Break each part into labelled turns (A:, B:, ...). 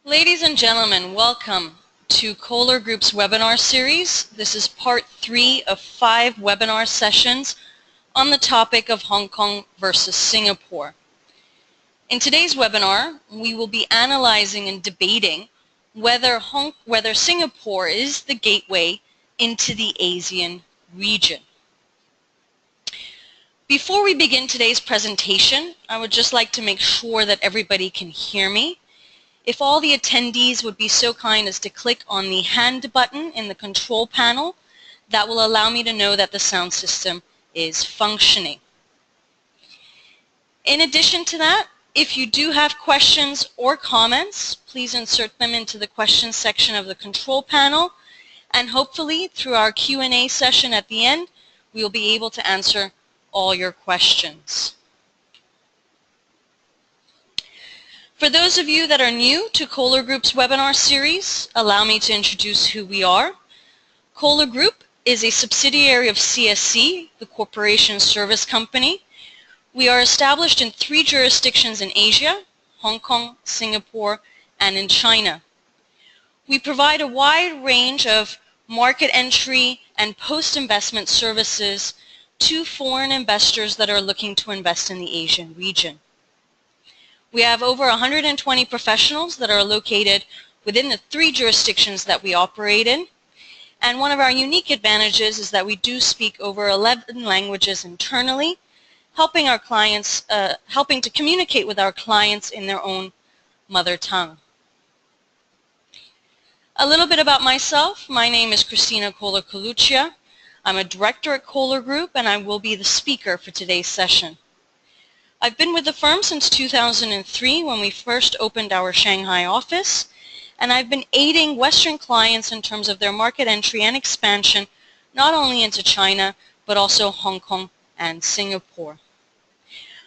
A: Ladies and gentlemen, welcome to Kohler Group's webinar series. This is part 3 of 5 webinar sessions on the topic of Hong Kong versus Singapore. In today's webinar, we will be analyzing and debating whether Singapore is the gateway into the ASEAN region. Before we begin today's presentation, I would just like to make sure that everybody can hear me. If all the attendees would be so kind as to click on the hand button in the control panel, that will allow me to know that the sound system is functioning. In addition to that, if you do have questions or comments, please insert them into the questions section of the control panel, and hopefully through our Q&A session at the end, we will be able to answer all your questions. For those of you that are new to Kohler Group's webinar series, allow me to introduce who we are. Kohler Group is a subsidiary of CSC, the Corporation Service Company. We are established in 3 jurisdictions in Asia, Hong Kong, Singapore, and in China. We provide a wide range of market entry and post-investment services to foreign investors that are looking to invest in the Asian region. We have over 120 professionals that are located within the 3 jurisdictions that we operate in. And one of our unique advantages is that we do speak over 11 languages internally, helping to communicate with our clients in their own mother tongue. A little bit about myself. My name is Christina Kohler-Coluccia. I'm a director at Kohler Group, and I will be the speaker for today's session. I've been with the firm since 2003 when we first opened our Shanghai office, and I've been aiding Western clients in terms of their market entry and expansion, not only into China, but also Hong Kong and Singapore.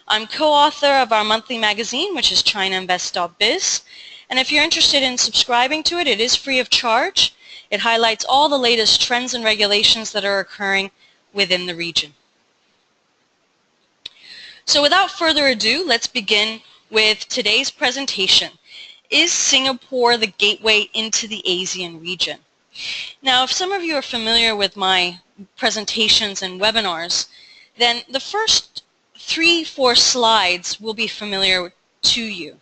A: I'm co-author of our monthly magazine, which is ChinaInvest.biz, and if you're interested in subscribing to it, it is free of charge. It highlights all the latest trends and regulations that are occurring within the region. So without further ado, let's begin with today's presentation. Is Singapore the gateway into the ASEAN region? Now, if some of you are familiar with my presentations and webinars, then the first 3-4 slides will be familiar to you.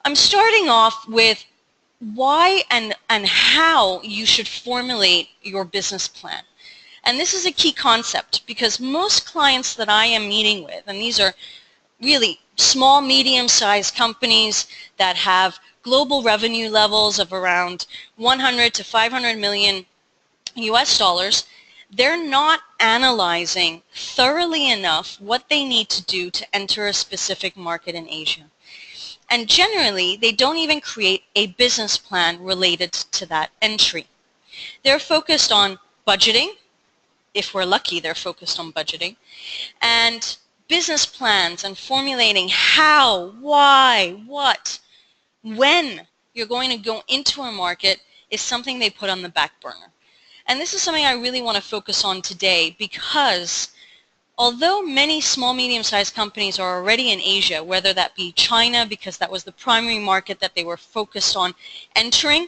A: I'm starting off with why and how you should formulate your business plan. And this is a key concept because most clients that I am meeting with, and these are really small, medium-sized companies that have global revenue levels of around 100 to 500 million US dollars, they're not analyzing thoroughly enough what they need to do to enter a specific market in Asia. And generally, they don't even create a business plan related to that entry. They're focused on budgeting. If we're lucky, they're focused on budgeting, and business plans and formulating how, why, what, when you're going to go into a market is something they put on the back burner. And this is something I really want to focus on today because although many small, medium-sized companies are already in Asia, whether that be China because that was the primary market that they were focused on entering,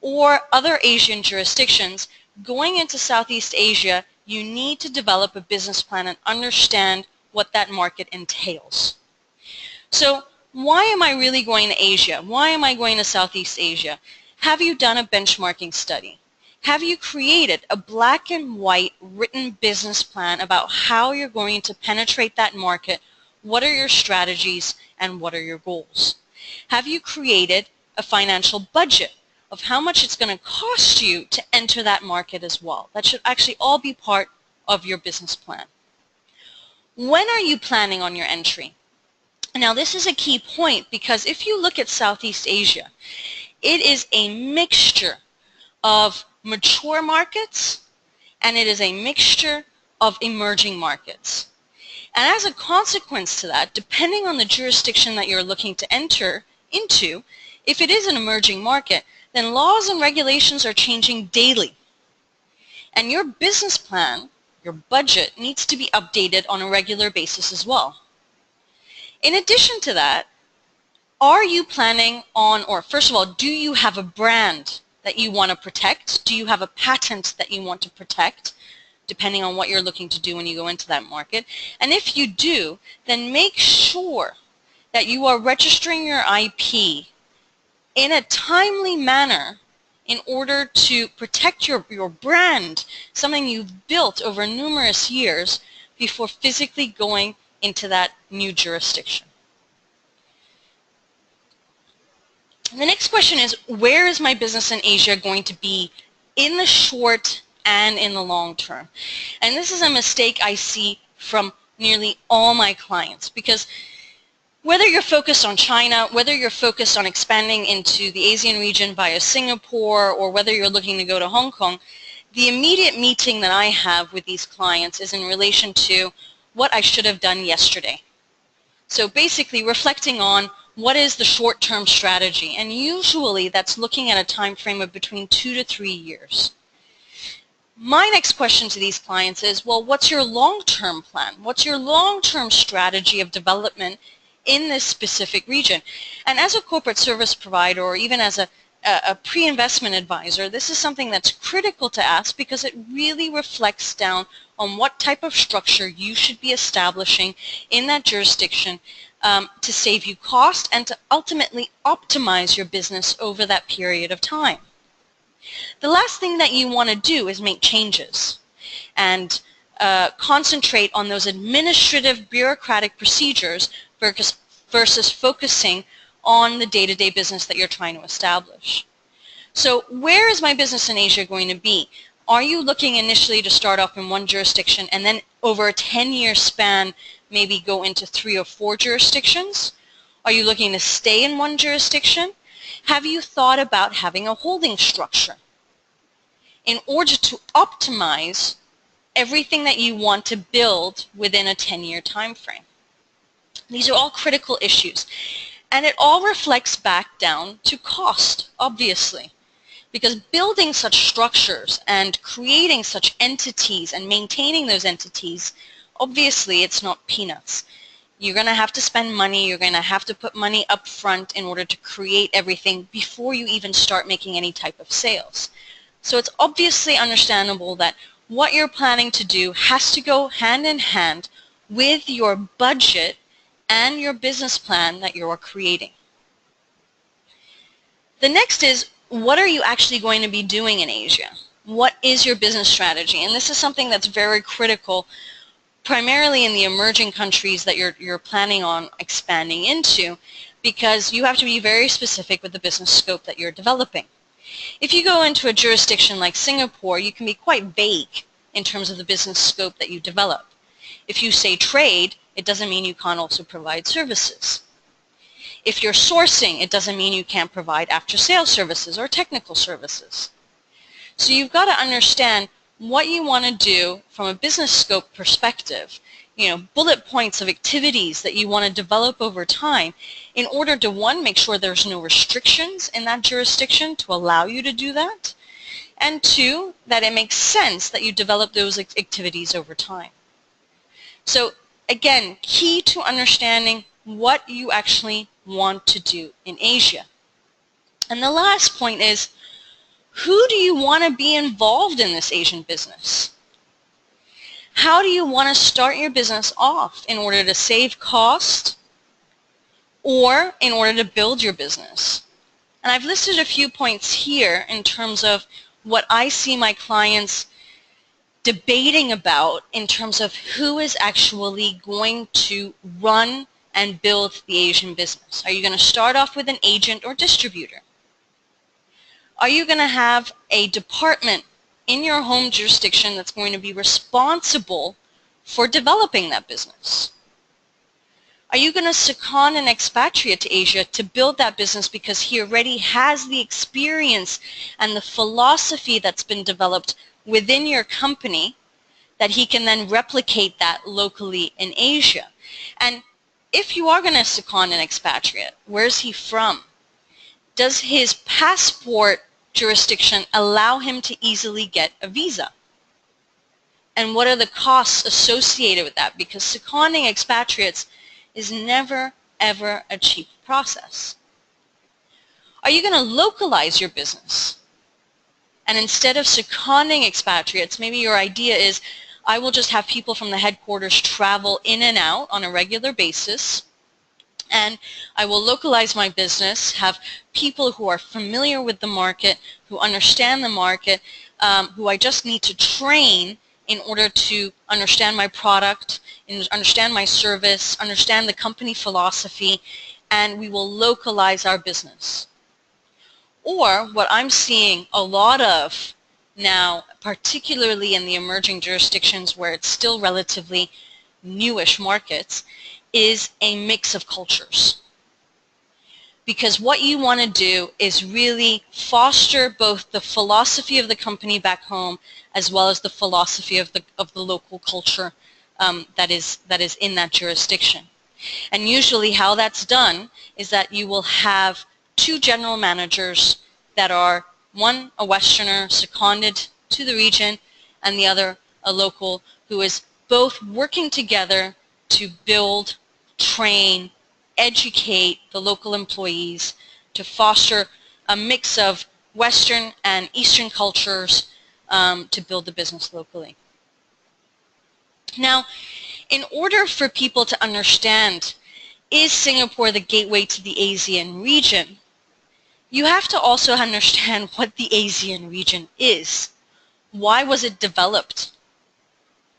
A: or other Asian jurisdictions, going into Southeast Asia, you need to develop a business plan and understand what that market entails. So why am I really going to Asia? Why am I going to Southeast Asia? Have you done a benchmarking study? Have you created a black and white written business plan about how you're going to penetrate that market? What are your strategies and what are your goals? Have you created a financial budget of how much it's going to cost you to enter that market as well? That should actually all be part of your business plan. When are you planning on your entry? Now, this is a key point because if you look at Southeast Asia, it is a mixture of mature markets and it is a mixture of emerging markets. And as a consequence to that, depending on the jurisdiction that you're looking to enter into, if it is an emerging market, then laws and regulations are changing daily. And your business plan, your budget, needs to be updated on a regular basis as well. In addition to that, Are you planning on, or first of all, do you have a brand that you want to protect? Do you have a patent that you want to protect, depending on what you're looking to do when you go into that market? And if you do, then make sure that you are registering your IP in a timely manner in order to protect your brand, something you've built over numerous years, before physically going into that new jurisdiction. The next question is, where is my business in Asia going to be in the short and in the long term? And this is a mistake I see from nearly all my clients, because whether you're focused on China, whether you're focused on expanding into the ASEAN region via Singapore, or whether you're looking to go to Hong Kong, the immediate meeting that I have with these clients is in relation to what I should have done yesterday. So basically reflecting on what is the short-term strategy, and usually that's looking at a time frame of between 2 to 3 years. My next question to these clients is, well, what's your long-term plan? What's your long-term strategy of development in this specific region? And as a corporate service provider, or even as a pre-investment advisor, this is something that's critical to ask, because it really reflects down on what type of structure you should be establishing in that jurisdiction to save you cost and to ultimately optimize your business over that period of time. The last thing that you want to do is make changes and concentrate on those administrative bureaucratic procedures versus focusing on the day-to-day business that you're trying to establish. So where is my business in Asia going to be? Are you looking initially to start off in one jurisdiction and then over a 10-year span maybe go into 3 or 4 jurisdictions? Are you looking to stay in one jurisdiction? Have you thought about having a holding structure in order to optimize everything that you want to build within a 10-year time frame? These are all critical issues, and it all reflects back down to cost, obviously, because building such structures and creating such entities and maintaining those entities, obviously it's not peanuts. You're going to have to spend money, you're going to have to put money up front in order to create everything before you even start making any type of sales. So it's obviously understandable that what you're planning to do has to go hand in hand with your budget and your business plan that you are creating. The next is, what are you actually going to be doing in Asia? What is your business strategy? And this is something that's very critical, primarily in the emerging countries that you're planning on expanding into, because you have to be very specific with the business scope that you're developing. If you go into a jurisdiction like Singapore, you can be quite vague in terms of the business scope that you develop. If you say trade, it doesn't mean you can't also provide services. If you're sourcing, it doesn't mean you can't provide after-sales services or technical services. So you've got to understand what you want to do from a business scope perspective, bullet points of activities that you want to develop over time in order to, one, make sure there's no restrictions in that jurisdiction to allow you to do that, and two, that it makes sense that you develop those activities over time. So again, key to understanding what you actually want to do in Asia. And the last point is, who do you want to be involved in this Asian business? How do you want to start your business off in order to save cost or in order to build your business? And I've listed a few points here in terms of what I see my clients debating about in terms of who is actually going to run and build the Asian business. Are you going to start off with an agent or distributor? Are you going to have a department in your home jurisdiction that's going to be responsible for developing that business? Are you going to second an expatriate to Asia to build that business because he already has the experience and the philosophy that's been developed within your company that he can then replicate that locally in Asia? And if you are going to second an expatriate, where's he from? Does his passport jurisdiction allow him to easily get a visa? And what are the costs associated with that? Because seconding expatriates is never ever a cheap process. Are you going to localize your business? And instead of seconding expatriates, maybe your idea is, I will just have people from the headquarters travel in and out on a regular basis, and I will localize my business, have people who are familiar with the market, who understand the market, who I just need to train in order to understand my product, understand my service, understand the company philosophy, and we will localize our business. Or what I'm seeing a lot of now, particularly in the emerging jurisdictions where it's still relatively newish markets, is a mix of cultures. Because what you want to do is really foster both the philosophy of the company back home as well as the philosophy of the local culture that is in that jurisdiction. And usually how that's done is that you will have two general managers that are, one a Westerner seconded to the region and the other a local, who is both working together to build, train, educate the local employees, to foster a mix of Western and Eastern cultures to build the business locally. Now, in order for people to understand, is Singapore the gateway to the ASEAN region, you have to also understand what the ASEAN region is. Why was it developed?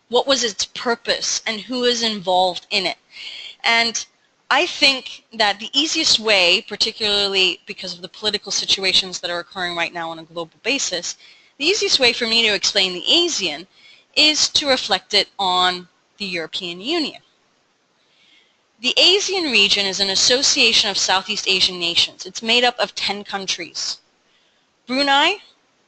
A: What was its purpose and who is involved in it? And I think that the easiest way, particularly because of the political situations that are occurring right now on a global basis, the easiest way for me to explain the ASEAN is to reflect it on the European Union. The ASEAN region is an association of Southeast Asian nations. It's made up of 10 countries: Brunei,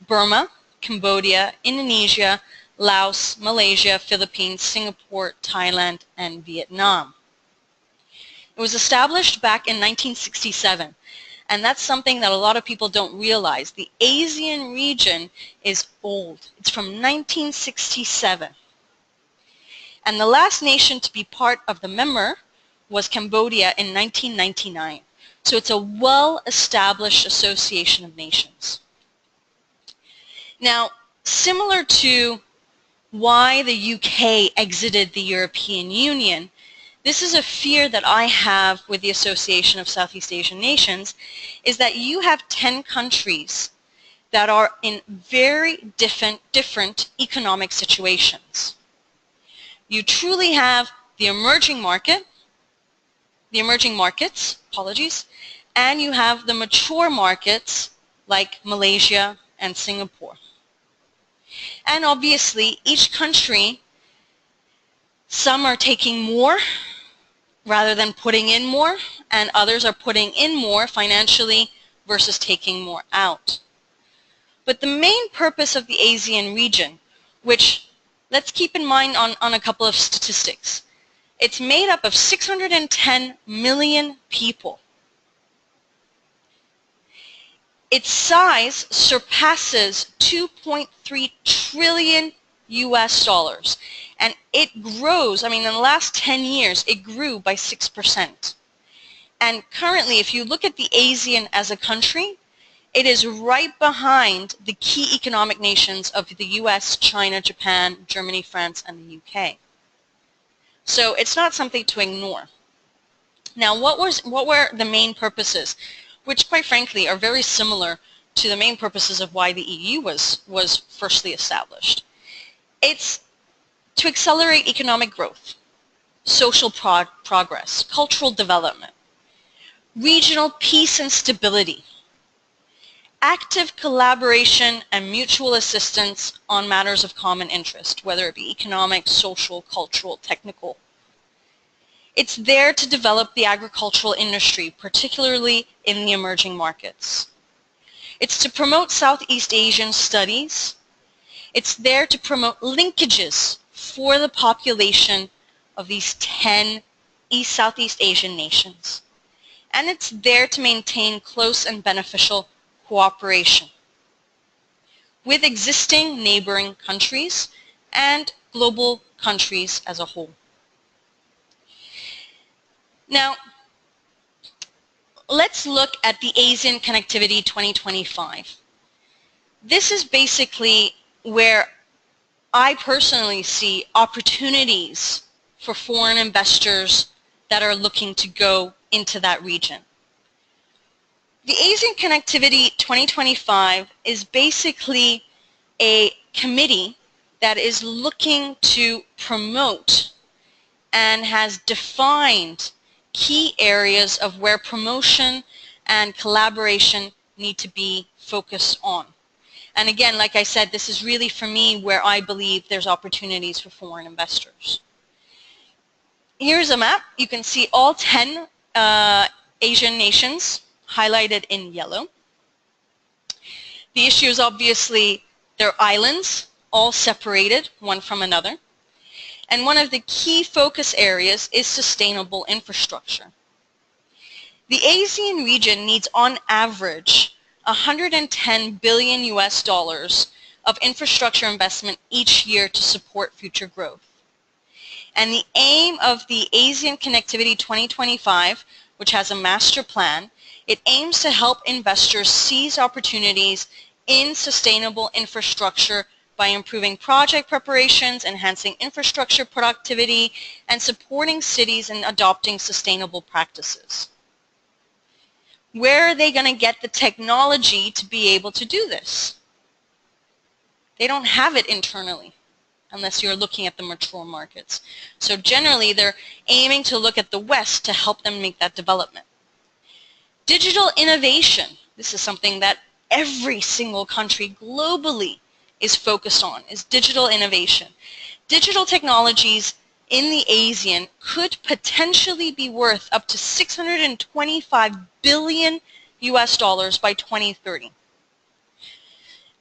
A: Burma, Cambodia, Indonesia, Laos, Malaysia, Philippines, Singapore, Thailand, and Vietnam. It was established back in 1967, and that's something that a lot of people don't realize. The ASEAN region is old. It's from 1967. And the last nation to be part of the member was Cambodia in 1999. So it's a well-established association of nations. Now, similar to why the UK exited the European Union, this is a fear that I have with the Association of Southeast Asian Nations, is that you have 10 countries that are in very different economic situations. You truly have the emerging markets, and you have the mature markets like Malaysia and Singapore. And obviously, each country, some are taking more rather than putting in more, and others are putting in more financially versus taking more out. But the main purpose of the ASEAN region, which let's keep in mind on a couple of statistics, it's made up of 610 million people. Its size surpasses 2.3 trillion US dollars. And it grows, I mean, in the last 10 years, it grew by 6%. And currently, if you look at the ASEAN as a country, it is right behind the key economic nations of the US, China, Japan, Germany, France, and the UK. So it's not something to ignore. Now, what were the main purposes, which quite frankly are very similar to the main purposes of why the EU was firstly established? It's to accelerate economic growth, social progress, cultural development, regional peace and stability, active collaboration and mutual assistance on matters of common interest, whether it be economic, social, cultural, technical. It's there to develop the agricultural industry, particularly in the emerging markets. It's to promote Southeast Asian studies. It's there to promote linkages for the population of these 10 Southeast Asian nations. And it's there to maintain close and beneficial cooperation with existing neighboring countries and global countries as a whole. Now, let's look at the ASEAN Connectivity 2025. This is basically where I personally see opportunities for foreign investors that are looking to go into that region. The ASEAN Connectivity 2025 is basically a committee that is looking to promote and has defined key areas of where promotion and collaboration need to be focused on. And again, like I said, this is really for me where I believe there's opportunities for foreign investors. Here's a map. You can see all 10 Asian nations highlighted in yellow. The issue is obviously they're islands, all separated one from another. And one of the key focus areas is sustainable infrastructure. The ASEAN region needs on average 110 billion US dollars of infrastructure investment each year to support future growth. And the aim of the ASEAN Connectivity 2025, which has a master plan, it aims to help investors seize opportunities in sustainable infrastructure by improving project preparations, enhancing infrastructure productivity, and supporting cities in adopting sustainable practices. Where are they going to get the technology to be able to do this? They don't have it internally, unless you're looking at the mature markets. So generally, they're aiming to look at the West to help them make that development. Digital innovation. This is something that every single country globally is focused on, is digital innovation. Digital technologies in the ASEAN could potentially be worth up to 625 billion US dollars by 2030,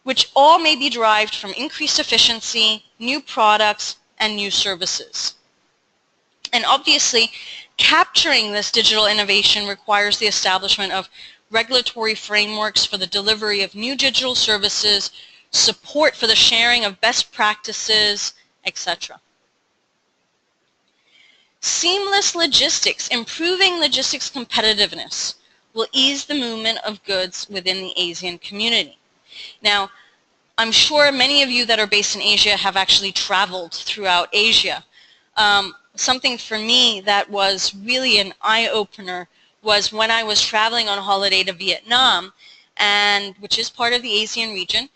A: which all may be derived from increased efficiency, new products, and new services. And obviously, capturing this digital innovation requires the establishment of regulatory frameworks for the delivery of new digital services, support for the sharing of best practices, etc. Seamless logistics, improving logistics competitiveness, will ease the movement of goods within the ASEAN community. Now, I'm sure many of you that are based in Asia have actually traveled throughout Asia. Something for me that was really an eye-opener was when I was traveling on holiday to Vietnam, which is part of the ASEAN region,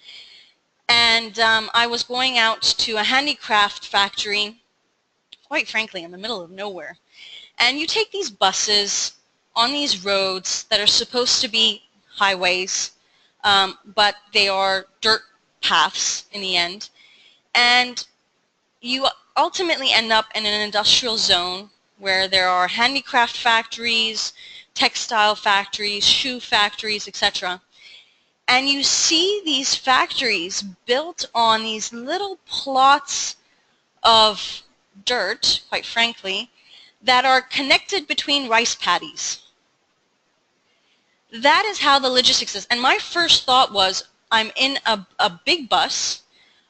A: and I was going out to a handicraft factory, quite frankly, in the middle of nowhere. And you take these buses on these roads that are supposed to be highways, but they are dirt paths in the end. And you ultimately end up in an industrial zone where there are handicraft factories, textile factories, shoe factories, etc. And you see these factories built on these little plots of dirt, quite frankly, that are connected between rice paddies. That is how the logistics is. And my first thought was, I'm in a big bus,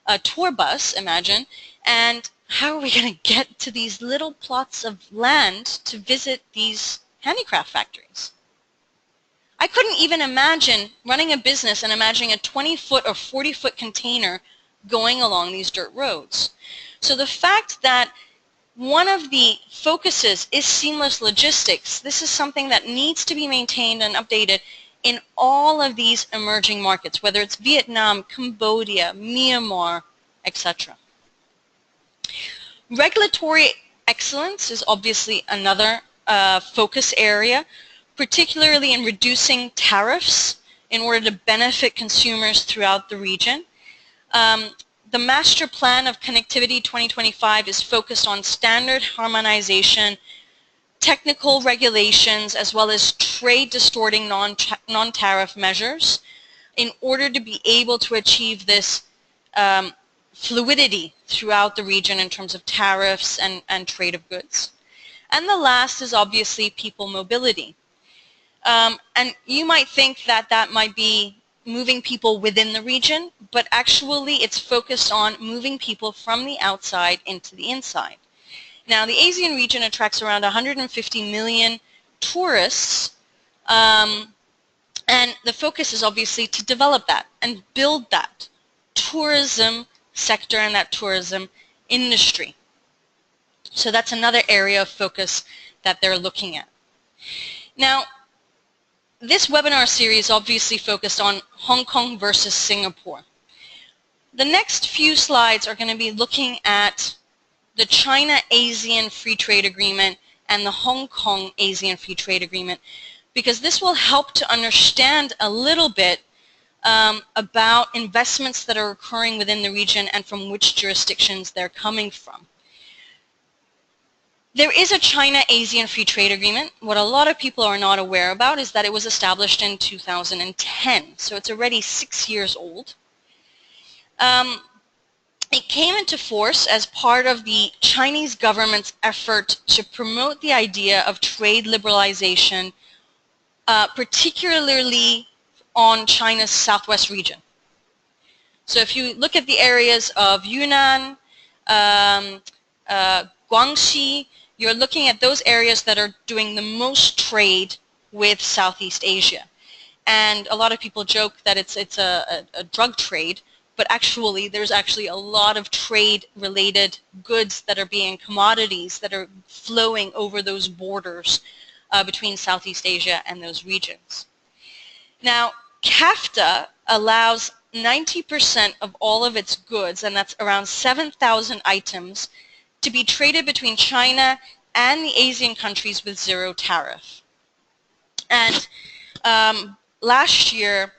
A: a tour bus, imagine, and how are we going to get to these little plots of land to visit these handicraft factories? I couldn't even imagine running a business and imagining a 20-foot or 40-foot container going along these dirt roads. So the fact that one of the focuses is seamless logistics, this is something that needs to be maintained and updated in all of these emerging markets, whether it's Vietnam, Cambodia, Myanmar, etc. Regulatory excellence is obviously another focus area, particularly in reducing tariffs in order to benefit consumers throughout the region. The Master Plan of Connectivity 2025 is focused on standard harmonization, technical regulations, as well as trade-distorting non-tariff measures in order to be able to achieve this fluidity throughout the region in terms of tariffs and trade of goods. And the last is obviously people mobility. And you might think that that might be moving people within the region, but actually it's focused on moving people from the outside into the inside. Now, the ASEAN region attracts around 150 million tourists And the focus is obviously to develop that and build that tourism sector and that tourism industry. So that's another area of focus that they're looking at. Now, this webinar series obviously focused on Hong Kong versus Singapore. The next few slides are going to be looking at the China-ASEAN Free Trade Agreement and the Hong Kong-ASEAN Free Trade Agreement, because this will help to understand a little bit about investments that are occurring within the region and from which jurisdictions they're coming from. There is a China-ASEAN Free Trade Agreement. What a lot of people are not aware about is that it was established in 2010, so it's already 6 years old. It came into force as part of the Chinese government's effort to promote the idea of trade liberalization, particularly on China's southwest region. So if you look at the areas of Yunnan, Guangxi, you're looking at those areas that are doing the most trade with Southeast Asia. And a lot of people joke that it's a drug trade, but actually there's actually a lot of trade-related goods that are being commodities that are flowing over those borders between Southeast Asia and those regions. Now, CAFTA allows 90% of all of its goods, and that's around 7,000 items, to be traded between China and the ASEAN countries with zero tariff. And last year,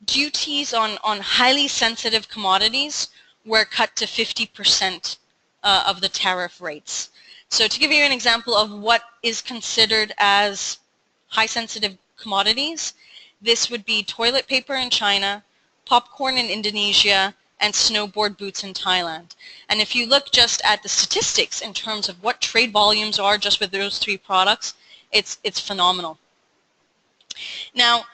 A: duties on highly sensitive commodities were cut to 50% of the tariff rates. So to give you an example of what is considered as high sensitive commodities, this would be toilet paper in China, popcorn in Indonesia, and snowboard boots in Thailand. And if you look just at the statistics in terms of what trade volumes are just with those three products, it's phenomenal. Now,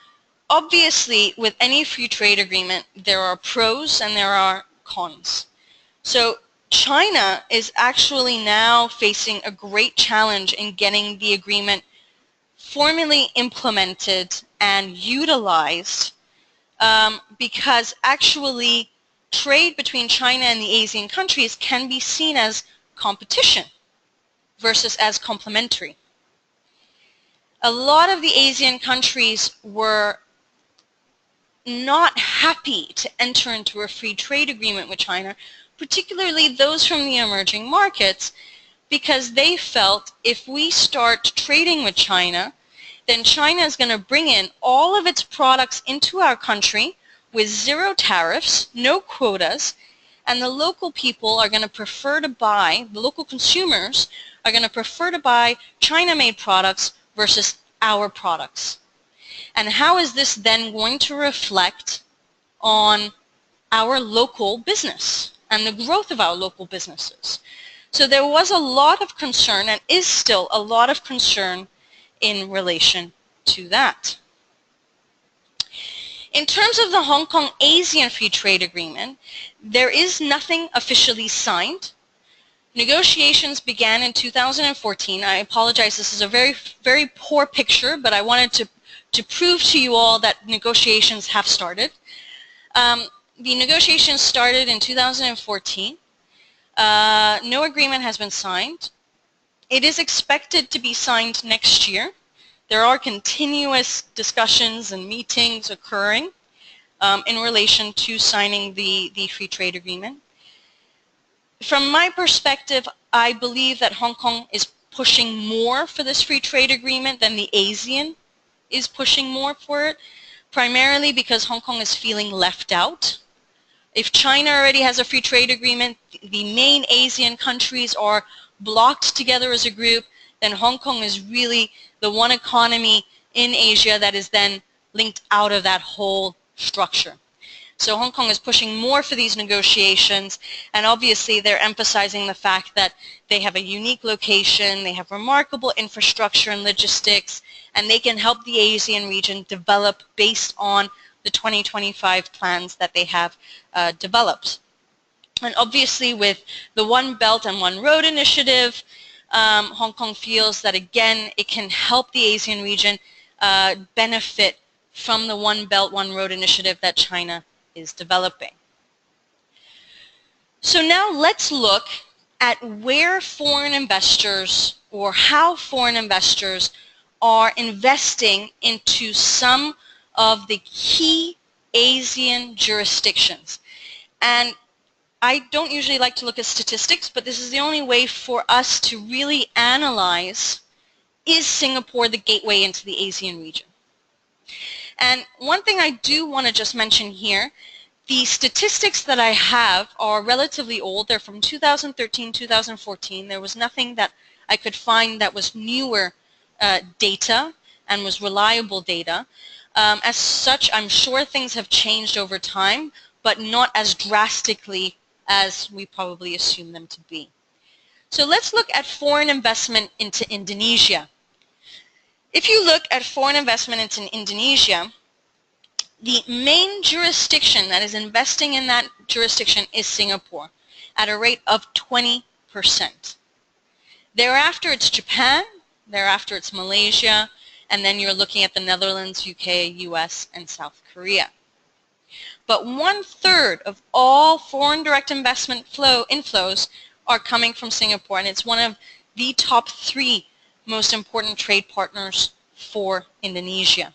A: obviously, with any free trade agreement, there are pros and there are cons. So China is actually now facing a great challenge in getting the agreement formally implemented and utilized, because actually trade between China and the ASEAN countries can be seen as competition versus as complementary. A lot of the ASEAN countries were not happy to enter into a free trade agreement with China, particularly those from the emerging markets, because they felt if we start trading with China, then China is going to bring in all of its products into our country with zero tariffs, no quotas, and the local people are going to prefer to buy, the local consumers are going to prefer to buy China-made products versus our products. And how is this then going to reflect on our local business and the growth of our local businesses? So there was a lot of concern, and is still a lot of concern in relation to that. In terms of the Hong Kong-ASEAN Free Trade Agreement, there is nothing officially signed. Negotiations began in 2014. I apologize, this is a very, very poor picture, but I wanted to prove to you all that negotiations have started. The negotiations started in 2014. No agreement has been signed. It is expected to be signed next year. There are continuous discussions and meetings occurring in relation to signing the free trade agreement. From my perspective, I believe that Hong Kong is pushing more for this free trade agreement than the ASEAN is pushing more for it, primarily because Hong Kong is feeling left out. If China already has a free trade agreement, the main ASEAN countries are blocked together as a group, then Hong Kong is really the one economy in Asia that is then linked out of that whole structure. So Hong Kong is pushing more for these negotiations, and obviously they're emphasizing the fact that they have a unique location, they have remarkable infrastructure and logistics, and they can help the ASEAN region develop based on the 2025 plans that they have developed. And obviously with the One Belt and One Road initiative, Hong Kong feels that again it can help the ASEAN region benefit from the One Belt, One Road initiative that China is developing. So now let's look at where foreign investors, or how foreign investors are investing into some of the key ASEAN jurisdictions. And I don't usually like to look at statistics, but this is the only way for us to really analyze, is Singapore the gateway into the ASEAN region? And one thing I do want to just mention here, the statistics that I have are relatively old. They're from 2013, 2014. There was nothing that I could find that was newer data and was reliable data. As such, I'm sure things have changed over time, but not as drastically as we probably assume them to be. So let's look at foreign investment into Indonesia. If you look at foreign investment into Indonesia, the main jurisdiction that is investing in that jurisdiction is Singapore at a rate of 20%. Thereafter it's Japan, thereafter it's Malaysia, and then you're looking at the Netherlands, UK, US, and South Korea. But 1/3 of all foreign direct investment inflows are coming from Singapore, and it's one of the top 3 most important trade partners for Indonesia.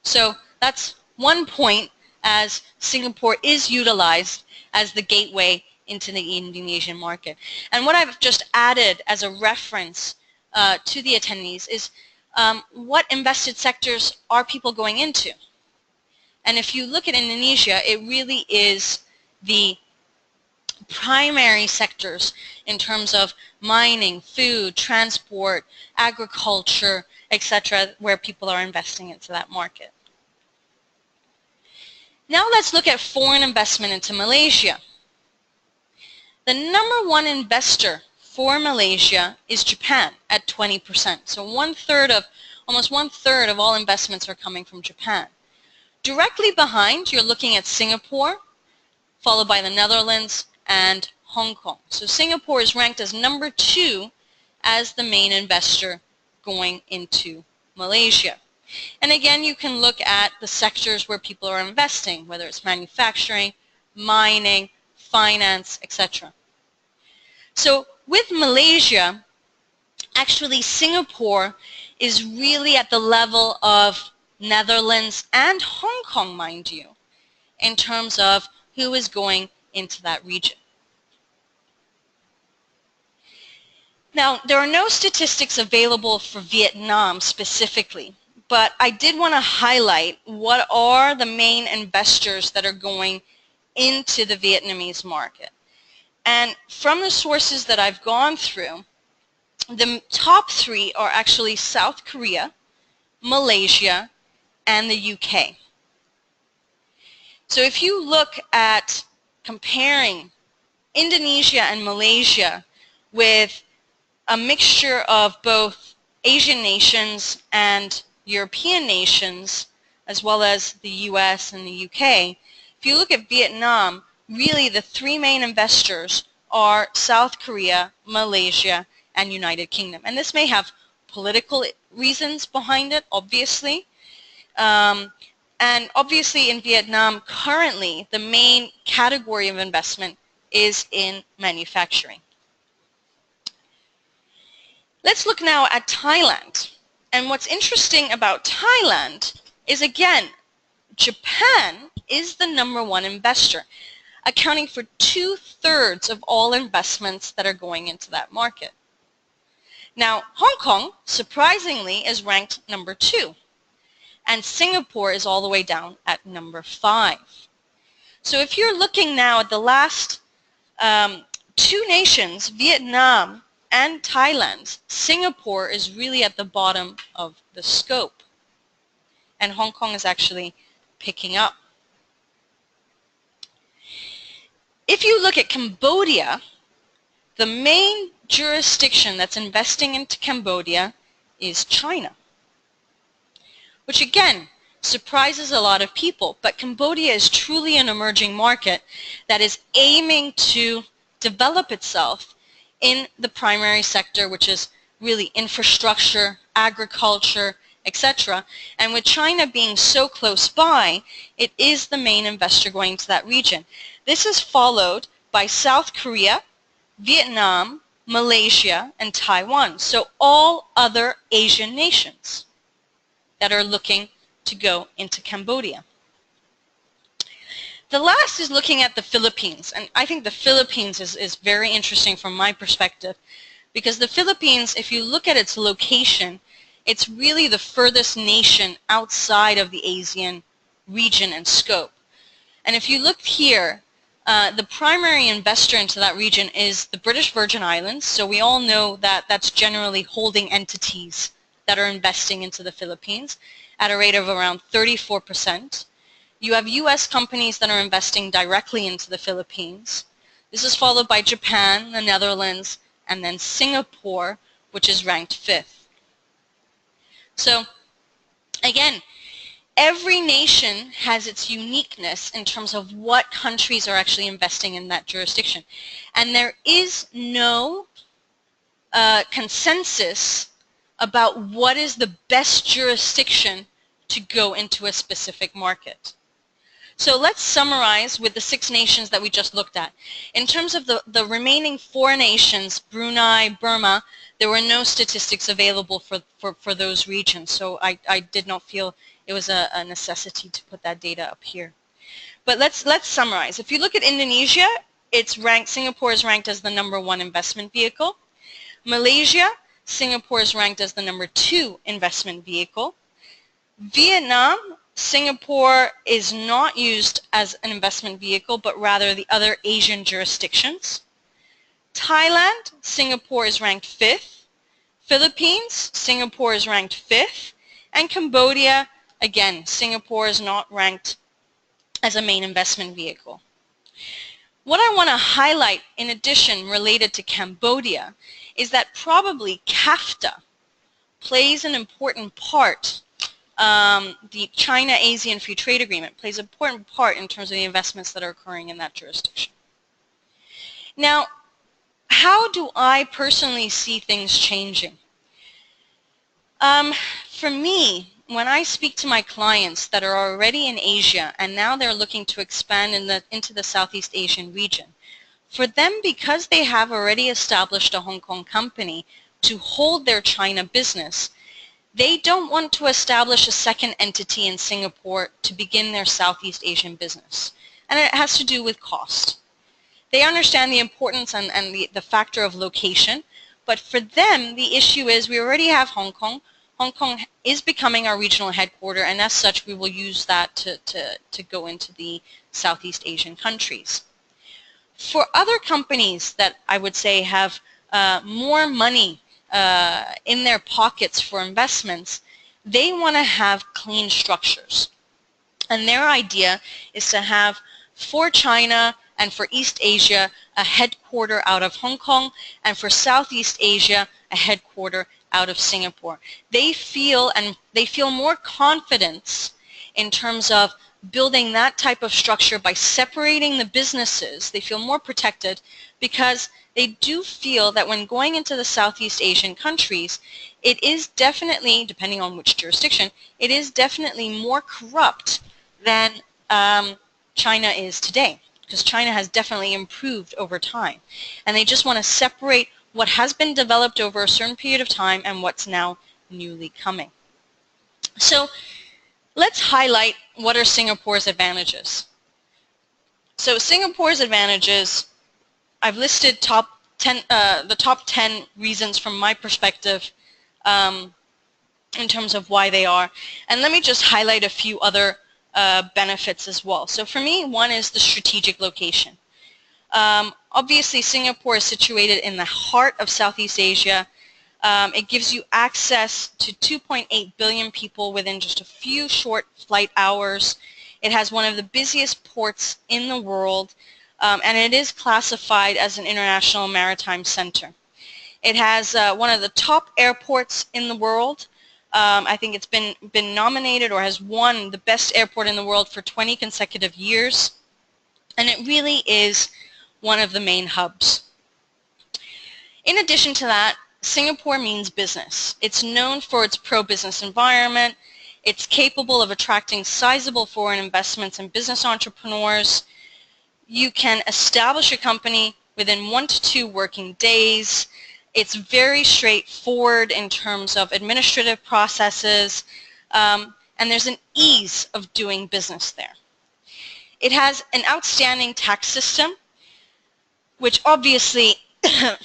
A: So that's one point, as Singapore is utilized as the gateway into the Indonesian market. And what I've just added as a reference to the attendees is what invested sectors are people going into? And if you look at Indonesia, it really is the primary sectors in terms of mining, food, transport, agriculture, etc., where people are investing into that market. Now let's look at foreign investment into Malaysia. The number 1 investor for Malaysia is Japan at 20%. So almost one third of all investments are coming from Japan. Directly behind, you're looking at Singapore, followed by the Netherlands and Hong Kong. So Singapore is ranked as number 2 as the main investor going into Malaysia. And again, you can look at the sectors where people are investing, whether it's manufacturing, mining, finance, etc. So with Malaysia, actually Singapore is really at the level of Netherlands and Hong Kong, mind you, in terms of who is going into that region. Now, there are no statistics available for Vietnam specifically, but I did want to highlight what are the main investors that are going into the Vietnamese market. And from the sources that I've gone through, the top 3 are actually South Korea, Malaysia, and the UK. So if you look at comparing Indonesia and Malaysia with a mixture of both Asian nations and European nations, as well as the US and the UK, if you look at Vietnam, really the 3 main investors are South Korea, Malaysia, and United Kingdom. And this may have political reasons behind it, obviously. And obviously in Vietnam, currently, the main category of investment is in manufacturing. Let's look now at Thailand. And what's interesting about Thailand is, again, Japan is the number 1 investor, accounting for 2/3 of all investments that are going into that market. Now, Hong Kong, surprisingly, is ranked number 2. And Singapore is all the way down at number 5. So if you're looking now at the last 2 nations, Vietnam and Thailand, Singapore is really at the bottom of the scope. And Hong Kong is actually picking up. If you look at Cambodia, the main jurisdiction that's investing into Cambodia is China, which again surprises a lot of people. But Cambodia is truly an emerging market that is aiming to develop itself in the primary sector, which is really infrastructure, agriculture, etc. And with China being so close by, it is the main investor going to that region. This is followed by South Korea, Vietnam, Malaysia, and Taiwan. So all other Asian nations that are looking to go into Cambodia. The last is looking at the Philippines, and I think the Philippines is very interesting from my perspective, because the Philippines, if you look at its location, it's really the furthest nation outside of the ASEAN region and scope. And if you look here, the primary investor into that region is the British Virgin Islands, so we all know that that's generally holding entities that are investing into the Philippines at a rate of around 34%. You have U.S. companies that are investing directly into the Philippines. This is followed by Japan, the Netherlands, and then Singapore, which is ranked 5th. So again, every nation has its uniqueness in terms of what countries are actually investing in that jurisdiction. And there is no consensus about what is the best jurisdiction to go into a specific market. So let's summarize with the 6 nations that we just looked at. In terms of the remaining 4 nations, Brunei, Burma, there were no statistics available for those regions. So I did not feel it was a necessity to put that data up here. But let's summarize. If you look at Indonesia, it's ranked, Singapore is ranked as the #1 investment vehicle. Malaysia, Singapore is ranked as the #2 investment vehicle. Vietnam, Singapore is not used as an investment vehicle, but rather the other Asian jurisdictions. Thailand, Singapore is ranked 5th. Philippines, Singapore is ranked 5th. And Cambodia, again, Singapore is not ranked as a main investment vehicle. What I want to highlight in addition related to Cambodia is that probably CAFTA plays an important part. The China-ASEAN Free Trade Agreement plays an important part in terms of the investments that are occurring in that jurisdiction. Now, how do I personally see things changing? For me, when I speak to my clients that are already in Asia and now they're looking to expand into the Southeast Asian region, for them, because they have already established a Hong Kong company to hold their China business, they don't want to establish a second entity in Singapore to begin their Southeast Asian business. And it has to do with cost. They understand the importance and the factor of location, but for them, the issue is we already have Hong Kong. Hong Kong is becoming our regional headquarter, and as such, we will use that to go into the Southeast Asian countries. For other companies that I would say have more money in their pockets for investments, they want to have clean structures. And their idea is to have, for China and for East Asia, a headquarter out of Hong Kong, and for Southeast Asia, a headquarter out of Singapore. They feel more confidence in terms of building that type of structure by separating the businesses. They feel more protected because they do feel that when going into the Southeast Asian countries, it is definitely, depending on which jurisdiction, it is definitely more corrupt than China is today, because China has definitely improved over time. And they just want to separate what has been developed over a certain period of time and what's now newly coming. So let's highlight what are Singapore's advantages. So Singapore's advantages, I've listed the top 10 reasons from my perspective in terms of why they are. And let me just highlight a few other benefits as well. So for me, one is the strategic location. Obviously, Singapore is situated in the heart of Southeast Asia. It gives you access to 2.8 billion people within just a few short flight hours. It has one of the busiest ports in the world, and it is classified as an international maritime center. It has one of the top airports in the world. I think it's been nominated or has won the best airport in the world for 20 consecutive years, and it really is one of the main hubs. In addition to that, Singapore means business. It's known for its pro-business environment. It's capable of attracting sizable foreign investments and business entrepreneurs. You can establish a company within 1 to 2 working days. It's very straightforward in terms of administrative processes, and there's an ease of doing business there. It has an outstanding tax system, which obviously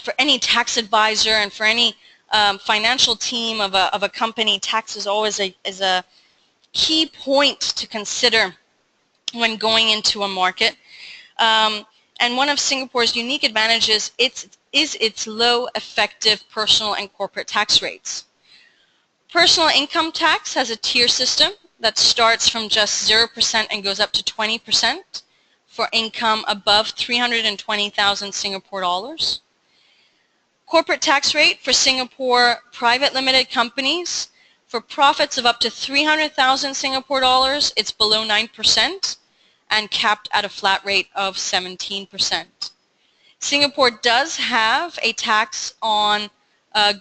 A: for any tax advisor and for any financial team of a company, tax is always a key point to consider when going into a market. And one of Singapore's unique advantages is its low effective personal and corporate tax rates. Personal income tax has a tier system that starts from just 0% and goes up to 20% for income above 320,000 Singapore dollars. Corporate tax rate for Singapore private limited companies, for profits of up to 300,000 Singapore dollars, it's below 9% and capped at a flat rate of 17%. Singapore does have a tax on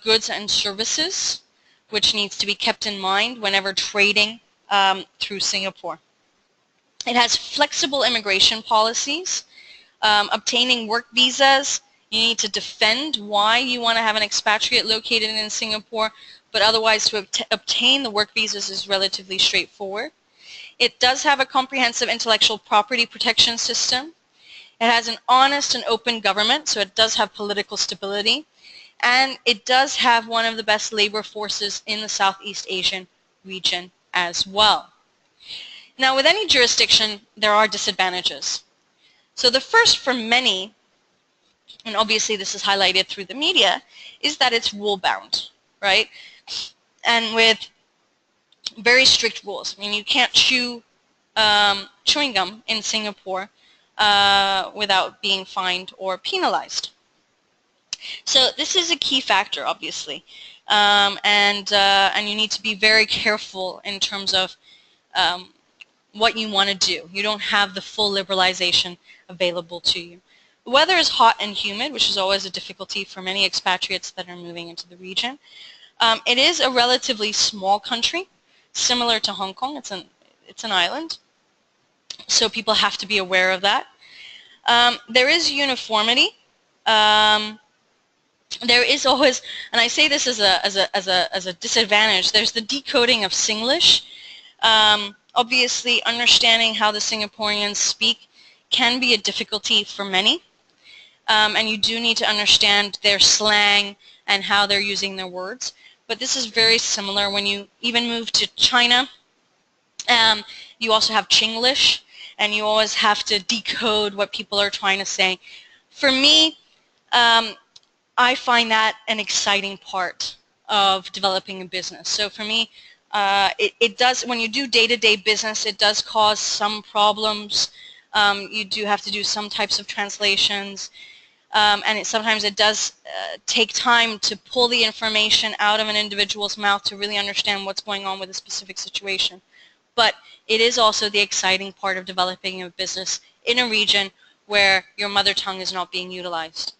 A: goods and services, which needs to be kept in mind whenever trading through Singapore. It has flexible immigration policies. Obtaining work visas, you need to defend why you want to have an expatriate located in Singapore, but otherwise to obtain the work visas is relatively straightforward. It does have a comprehensive intellectual property protection system. It has an honest and open government, so it does have political stability. And it does have one of the best labor forces in the Southeast Asian region as well. Now, with any jurisdiction, there are disadvantages. So the first for many, and obviously this is highlighted through the media, is that it's rule-bound, right? And with very strict rules. I mean, you can't chew chewing gum in Singapore without being fined or penalized. So this is a key factor, obviously, and you need to be very careful in terms of what you want to do. You don't have the full liberalization available to you. The weather is hot and humid, which is always a difficulty for many expatriates that are moving into the region. It is a relatively small country, similar to Hong Kong. It's an island, so people have to be aware of that. There is uniformity. There is always, and I say this as a disadvantage, there's the decoding of Singlish. Obviously, understanding how the Singaporeans speak can be a difficulty for many, and you do need to understand their slang and how they're using their words. But this is very similar when you even move to China. You also have Chinglish, and you always have to decode what people are trying to say. For me, I find that an exciting part of developing a business. So for me, it does, when you do day-to-day business, it does cause some problems. You do have to do some types of translations, and sometimes it does take time to pull the information out of an individual's mouth to really understand what's going on with a specific situation. But it is also the exciting part of developing a business in a region where your mother tongue is not being utilized.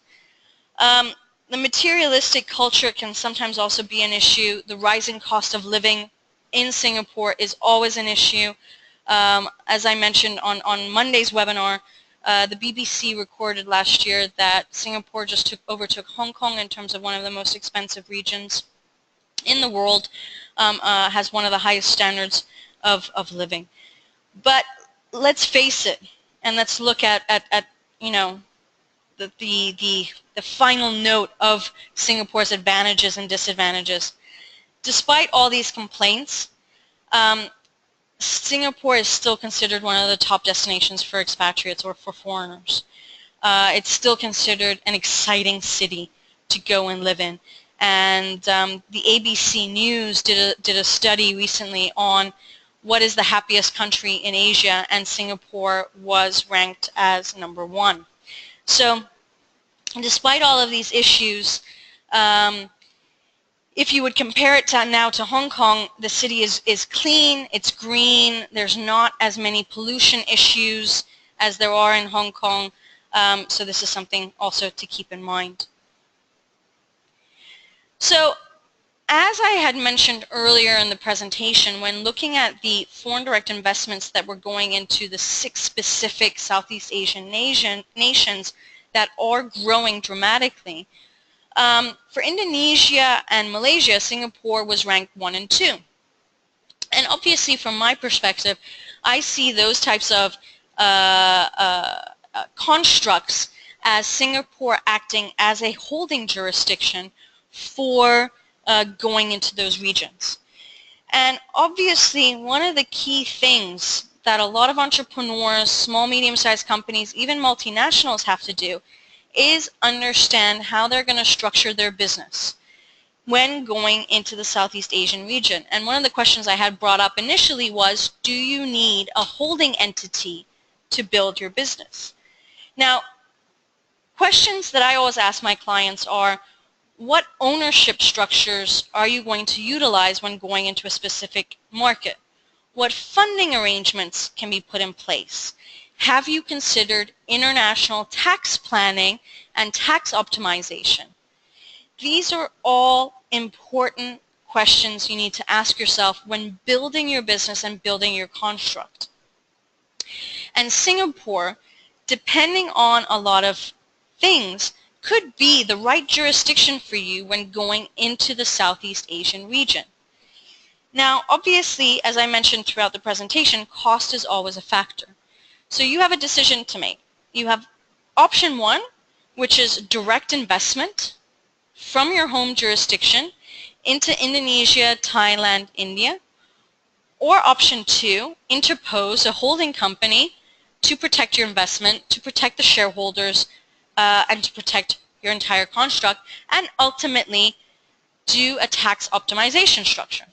A: The materialistic culture can sometimes also be an issue. The rising cost of living in Singapore is always an issue. As I mentioned on Monday's webinar, the BBC recorded last year that Singapore just overtook Hong Kong in terms of one of the most expensive regions in the world, has one of the highest standards of living. But let's face it, and let's look at you know, the final note of Singapore's advantages and disadvantages. Despite all these complaints, Singapore is still considered one of the top destinations for expatriates or for foreigners. It's still considered an exciting city to go and live in. And the ABC News did a study recently on what is the happiest country in Asia, and Singapore was ranked as #1. So despite all of these issues, if you would compare it now to Hong Kong, the city is clean, it's green, there's not as many pollution issues as there are in Hong Kong, so this is something also to keep in mind. So as I had mentioned earlier in the presentation, when looking at the foreign direct investments that were going into the 6 specific Southeast Asian nations that are growing dramatically, for Indonesia and Malaysia, Singapore was ranked 1 and 2. And obviously, from my perspective, I see those types of constructs as Singapore acting as a holding jurisdiction for going into those regions. And obviously, one of the key things that a lot of entrepreneurs, small, medium-sized companies, even multinationals have to do is understand how they're going to structure their business when going into the Southeast Asian region. And one of the questions I had brought up initially was, do you need a holding entity to build your business? Now, questions that I always ask my clients are, what ownership structures are you going to utilize when going into a specific market? What funding arrangements can be put in place? Have you considered international tax planning and tax optimization? These are all important questions you need to ask yourself when building your business and building your construct. And Singapore, depending on a lot of things, could be the right jurisdiction for you when going into the Southeast Asian region. Now, obviously, as I mentioned throughout the presentation, cost is always a factor. So you have a decision to make. You have option 1, which is direct investment from your home jurisdiction into Indonesia, Thailand, India. Or option 2, interpose a holding company to protect your investment, to protect the shareholders, and to protect your entire construct, and ultimately do a tax optimization structure.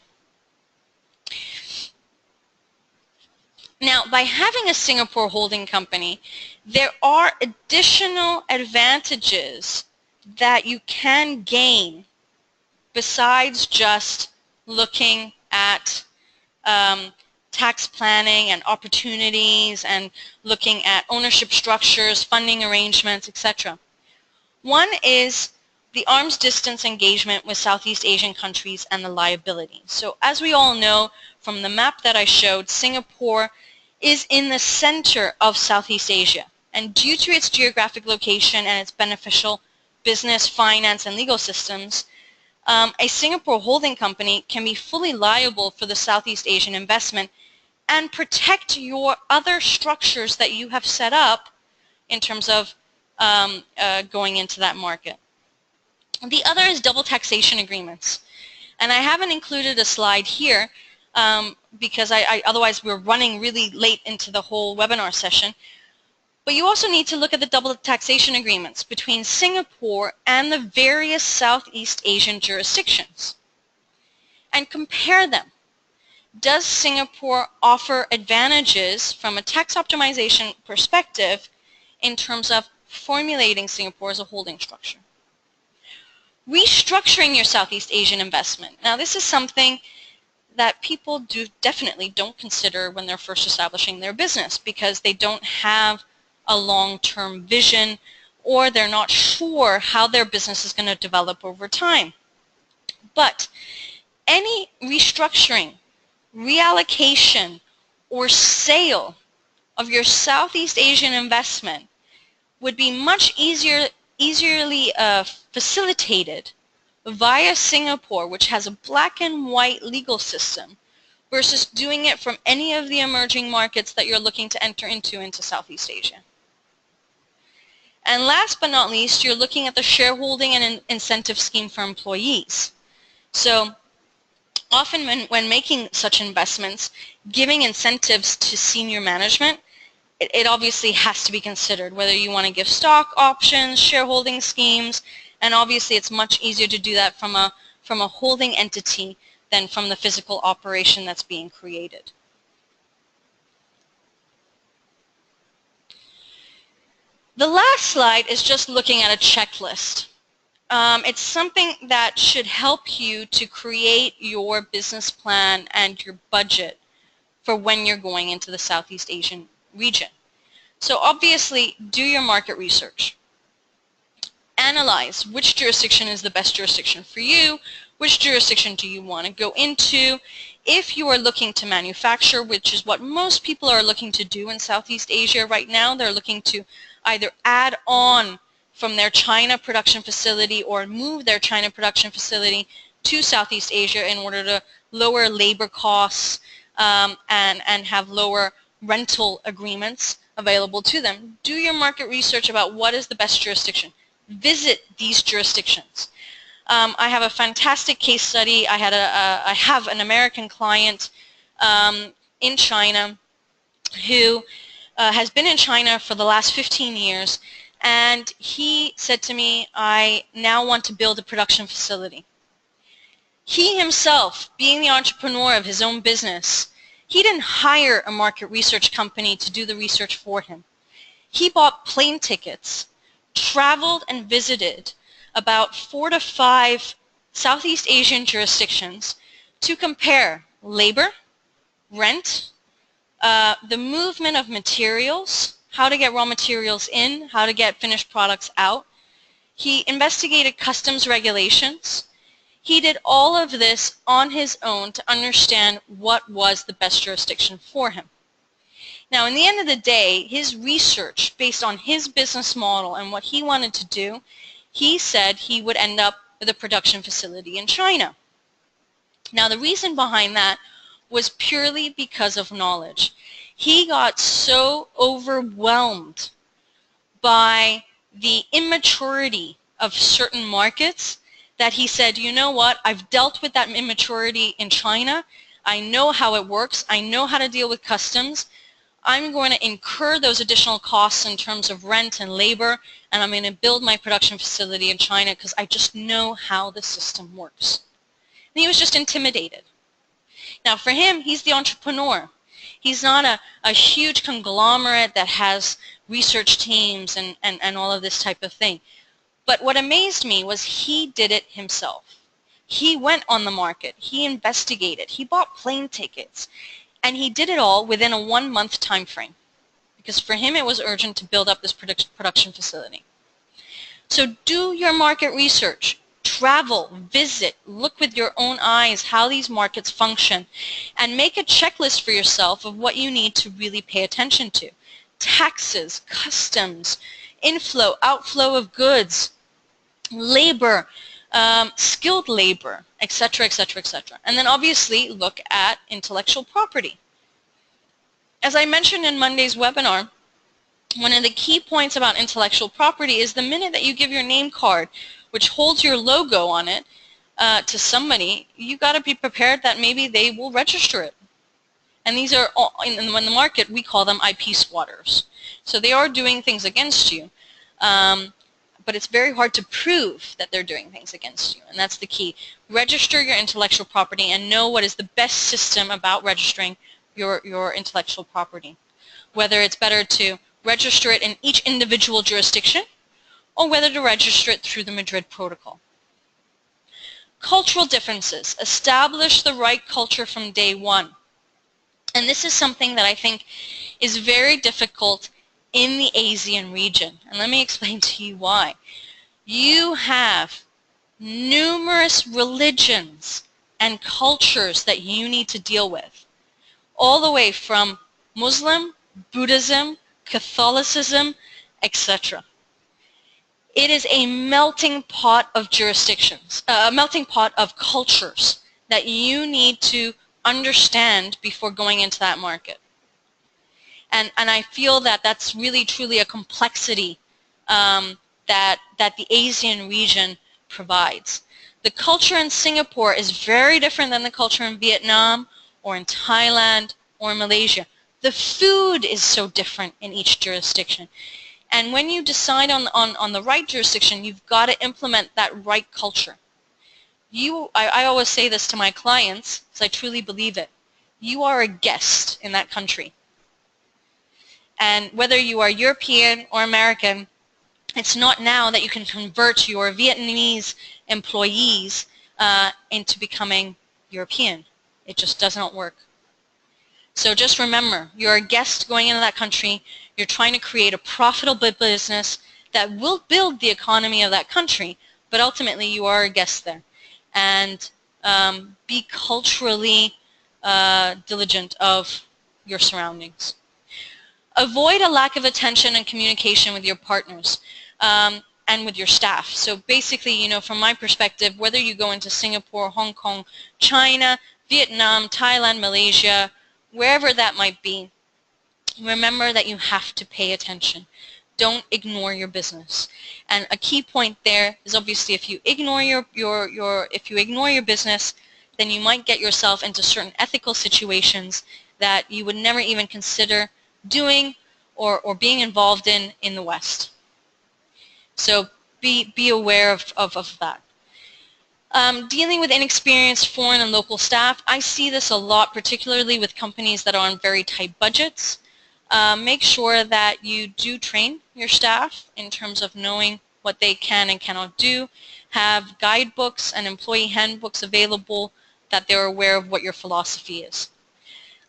A: Now, by having a Singapore holding company, there are additional advantages that you can gain besides just looking at tax planning and opportunities and looking at ownership structures, funding arrangements, etc. One is the arm's distance engagement with Southeast Asian countries and the liability. So as we all know from the map that I showed, Singapore is in the center of Southeast Asia. And due to its geographic location and its beneficial business, finance, and legal systems, a Singapore holding company can be fully liable for the Southeast Asian investment and protect your other structures that you have set up in terms of going into that market. The other is double taxation agreements. And I haven't included a slide here because otherwise we're running really late into the whole webinar session. But you also need to look at the double taxation agreements between Singapore and the various Southeast Asian jurisdictions and compare them. Does Singapore offer advantages from a tax optimization perspective in terms of formulating Singapore as a holding structure? Restructuring your Southeast Asian investment. Now, this is something that people definitely don't consider when they're first establishing their business because they don't have a long-term vision or they're not sure how their business is going to develop over time. But any restructuring, reallocation, or sale of your Southeast Asian investment would be much easily facilitated via Singapore, which has a black and white legal system, versus doing it from any of the emerging markets that you're looking to enter into Southeast Asia. And last but not least, you're looking at the shareholding and incentive scheme for employees. So often when making such investments, giving incentives to senior management, it obviously has to be considered, whether you want to give stock options, shareholding schemes, and obviously it's much easier to do that from a holding entity than from the physical operation that's being created. The last slide is just looking at a checklist. It's something that should help you to create your business plan and your budget for when you're going into the Southeast Asian region. So obviously, do your market research. Analyze which jurisdiction is the best jurisdiction for you, which jurisdiction do you want to go into. If you are looking to manufacture, which is what most people are looking to do in Southeast Asia right now, they're looking to either add on from their China production facility or move their China production facility to Southeast Asia in order to lower labor costs and have lower rental agreements available to them. Do your market research about what is the best jurisdiction. Visit these jurisdictions. I have a fantastic case study. I have an American client in China who has been in China for the last 15 years, and he said to me, I now want to build a production facility. He himself, being the entrepreneur of his own business, he didn't hire a market research company to do the research for him. He bought plane tickets, traveled and visited about 4 to 5 Southeast Asian jurisdictions to compare labor, rent, the movement of materials, how to get raw materials in, how to get finished products out. He investigated customs regulations. He did all of this on his own to understand what was the best jurisdiction for him. Now, in the end of the day, his research based on his business model and what he wanted to do, he said he would end up with a production facility in China. Now, the reason behind that was purely because of knowledge. He got so overwhelmed by the immaturity of certain markets that he said, you know what, I've dealt with that immaturity in China. I know how it works. I know how to deal with customs. I'm going to incur those additional costs in terms of rent and labor, and I'm going to build my production facility in China because I just know how the system works. And he was just intimidated. Now for him, he's the entrepreneur. He's not a huge conglomerate that has research teams and all of this type of thing. But what amazed me was he did it himself. He went on the market. He investigated. He bought plane tickets. And he did it all within a 1-month time frame, because for him it was urgent to build up this production facility. So do your market research. Travel, visit, look with your own eyes how these markets function, and make a checklist for yourself of what you need to really pay attention to. Taxes, customs, inflow, outflow of goods, labor, skilled labor, etc., etc., etc. And then obviously look at intellectual property. As I mentioned in Monday's webinar, one of the key points about intellectual property is the minute that you give your name card, which holds your logo on it, to somebody, you got to be prepared that maybe they will register it. And these are, in the market, we call them IP squatters. So they are doing things against you. But it's very hard to prove that they're doing things against you, and that's the key. Register your intellectual property and know what is the best system about registering your intellectual property. Whether it's better to register it in each individual jurisdiction or whether to register it through the Madrid Protocol. Cultural differences. Establish the right culture from day one. And this is something that I think is very difficult in the ASEAN region. And let me explain to you why. You have numerous religions and cultures that you need to deal with, all the way from Muslim, Buddhism, Catholicism, etc. It is a melting pot of jurisdictions, a melting pot of cultures that you need to understand before going into that market. And I feel that that's really truly a complexity that the ASEAN region provides. The culture in Singapore is very different than the culture in Vietnam or in Thailand or Malaysia. The food is so different in each jurisdiction. And when you decide on the right jurisdiction, you've got to implement that right culture. I always say this to my clients, because I truly believe it. You are a guest in that country. And whether you are European or American, it's not now that you can convert your Vietnamese employees into becoming European. It just does not work. So just remember, you're a guest going into that country. You're trying to create a profitable business that will build the economy of that country, but ultimately you are a guest there. And be culturally diligent of your surroundings. Avoid a lack of attention and communication with your partners and with your staff. So basically, you know, from my perspective, whether you go into Singapore, Hong Kong, China, Vietnam, Thailand, Malaysia, wherever that might be, remember that you have to pay attention. Don't ignore your business. And a key point there is obviously if you ignore your business, then you might get yourself into certain ethical situations that you would never even consider doing or being involved in the West. So be aware of that. Dealing with inexperienced foreign and local staff, I see this a lot, particularly with companies that are on very tight budgets. Make sure that you do train your staff in terms of knowing what they can and cannot do. Have guidebooks and employee handbooks available that they're aware of what your philosophy is.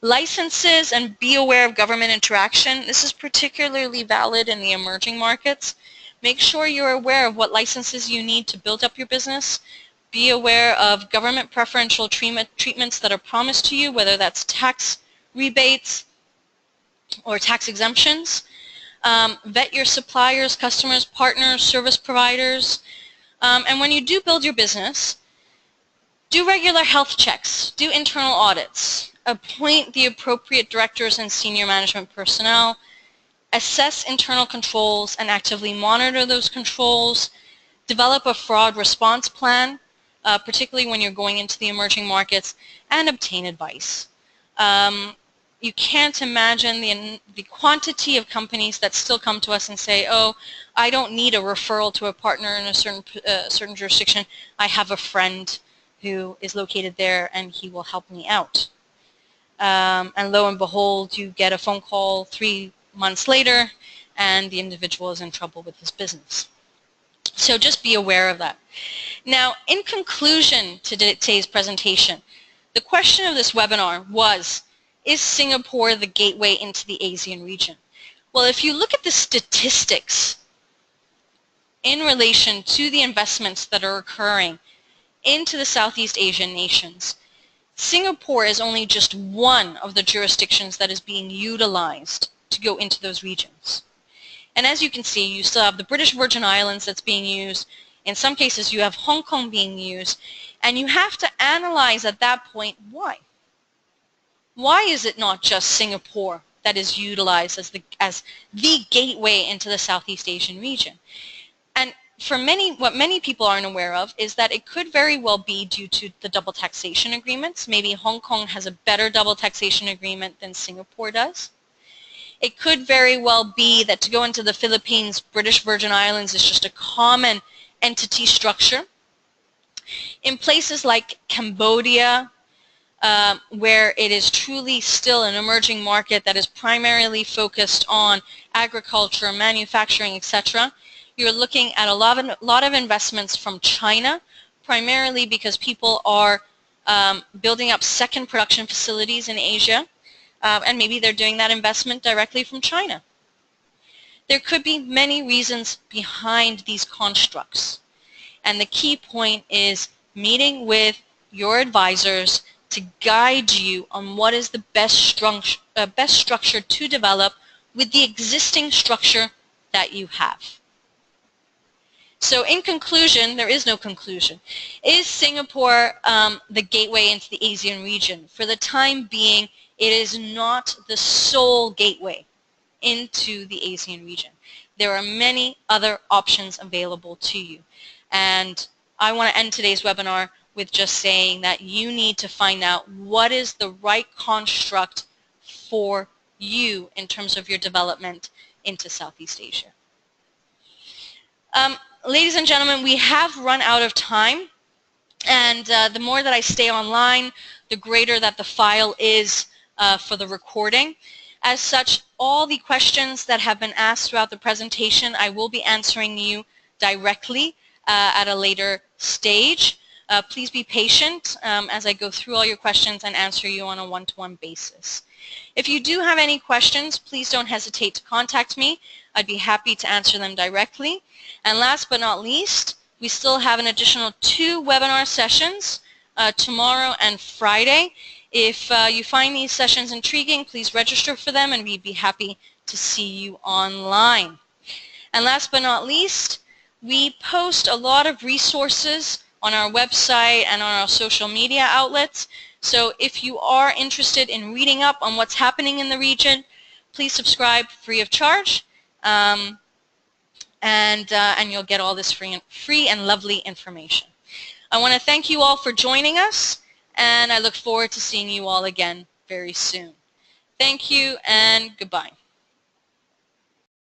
A: Licenses, and be aware of government interaction. This is particularly valid in the emerging markets. Make sure you're aware of what licenses you need to build up your business. Be aware of government preferential treatments that are promised to you, whether that's tax rebates or tax exemptions. Vet your suppliers, customers, partners, service providers. And when you do build your business, do regular health checks, do internal audits, appoint the appropriate directors and senior management personnel, assess internal controls and actively monitor those controls, develop a fraud response plan, particularly when you're going into the emerging markets, and obtain advice. You can't imagine the quantity of companies that still come to us and say, oh, I don't need a referral to a partner in a certain jurisdiction. I have a friend who is located there and he will help me out. And lo and behold, you get a phone call 3 months later and the individual is in trouble with his business. So just be aware of that. Now, in conclusion to today's presentation, the question of this webinar was, is Singapore the gateway into the ASEAN region? Well, if you look at the statistics in relation to the investments that are occurring into the Southeast Asian nations, Singapore is only just one of the jurisdictions that is being utilized to go into those regions. And as you can see, you still have the British Virgin Islands that's being used. In some cases, you have Hong Kong being used. And you have to analyze at that point, why? Why is it not just Singapore that is utilized as the gateway into the Southeast Asian region? And for what many people aren't aware of is that it could very well be due to the double taxation agreements. Maybe Hong Kong has a better double taxation agreement than Singapore does. It could very well be that to go into the Philippines, British Virgin Islands is just a common entity structure. In places like Cambodia, where it is truly still an emerging market that is primarily focused on agriculture, manufacturing, etc., you're looking at a lot of investments from China, primarily because people are building up second production facilities in Asia, and maybe they're doing that investment directly from China. There could be many reasons behind these constructs, and the key point is meeting with your advisors to guide you on what is the best structure to develop with the existing structure that you have. So in conclusion, there is no conclusion. Is Singapore the gateway into the ASEAN region? For the time being, it is not the sole gateway into the ASEAN region. There are many other options available to you. And I want to end today's webinar with just saying that you need to find out what is the right construct for you in terms of your development into Southeast Asia. Ladies and gentlemen, we have run out of time, and the more that I stay online, the greater that the file is for the recording. As such, all the questions that have been asked throughout the presentation, I will be answering you directly at a later stage. Please be patient as I go through all your questions and answer you on a one-to-one basis. If you do have any questions, please don't hesitate to contact me. I'd be happy to answer them directly. And last but not least, we still have an additional 2 webinar sessions tomorrow and Friday. If you find these sessions intriguing, please register for them and we'd be happy to see you online. And last but not least, we post a lot of resources on our website and on our social media outlets. So if you are interested in reading up on what's happening in the region, please subscribe free of charge, and you'll get all this free and lovely information. I want to thank you all for joining us, and I look forward to seeing you all again very soon. Thank you and goodbye.